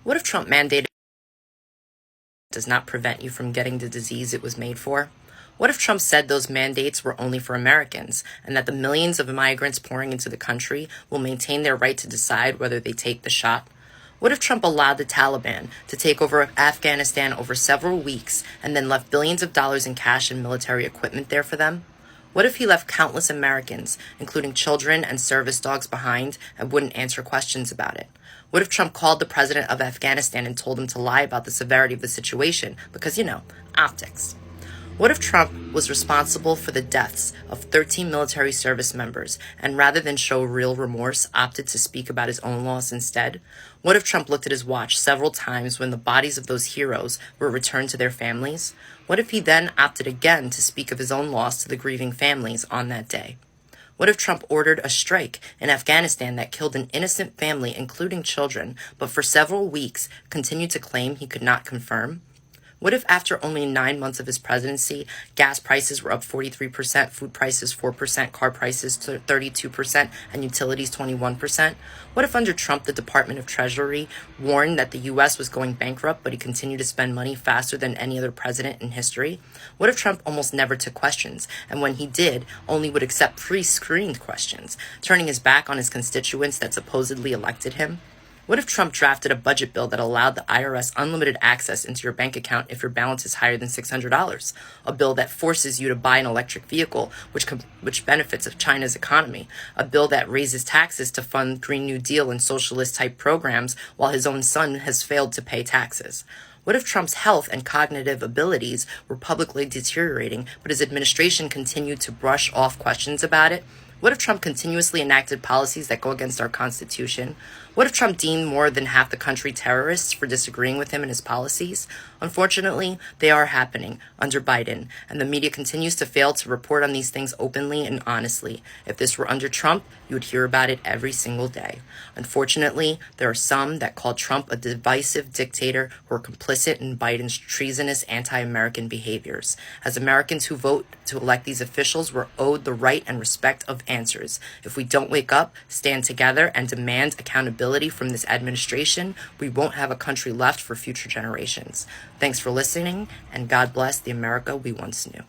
What if Trump mandated does not prevent you from getting the disease it was made for? What if Trump said those mandates were only for Americans and that the millions of migrants pouring into the country will maintain their right to decide whether they take the shot? What if Trump allowed the Taliban to take over Afghanistan over several weeks and then left billions of dollars in cash and military equipment there for them? What if he left countless Americans, including children and service dogs, behind and wouldn't answer questions about it? What if Trump called the president of Afghanistan and told him to lie about the severity of the situation because, optics? What if Trump was responsible for the deaths of 13 military service members and rather than show real remorse, opted to speak about his own loss instead? What if Trump looked at his watch several times when the bodies of those heroes were returned to their families? What if he then opted again to speak of his own loss to the grieving families on that day? What if Trump ordered a strike in Afghanistan that killed an innocent family, including children, but for several weeks continued to claim he could not confirm? What if after only 9 months of his presidency, gas prices were up 43%, food prices 4%, car prices 32%, and utilities 21%? What if under Trump, the Department of Treasury warned that the U.S. was going bankrupt, but he continued to spend money faster than any other president in history? What if Trump almost never took questions, and when he did, only would accept pre-screened questions, turning his back on his constituents that supposedly elected him? What if Trump drafted a budget bill that allowed the IRS unlimited access into your bank account if your balance is higher than $600? A bill that forces you to buy an electric vehicle, which benefits of China's economy. A bill that raises taxes to fund Green New Deal and socialist-type programs while his own son has failed to pay taxes. What if Trump's health and cognitive abilities were publicly deteriorating, but his administration continued to brush off questions about it? What if Trump continuously enacted policies that go against our Constitution? What if Trump deemed more than half the country terrorists for disagreeing with him and his policies? Unfortunately, they are happening under Biden, and the media continues to fail to report on these things openly and honestly. If this were under Trump, you would hear about it every single day. Unfortunately, there are some that call Trump a divisive dictator who are complicit in Biden's treasonous anti-American behaviors. As Americans who vote to elect these officials, we're owed the right and respect of answers. If we don't wake up, stand together, and demand accountability from this administration, we won't have a country left for future generations. Thanks for listening, and God bless the America we once knew.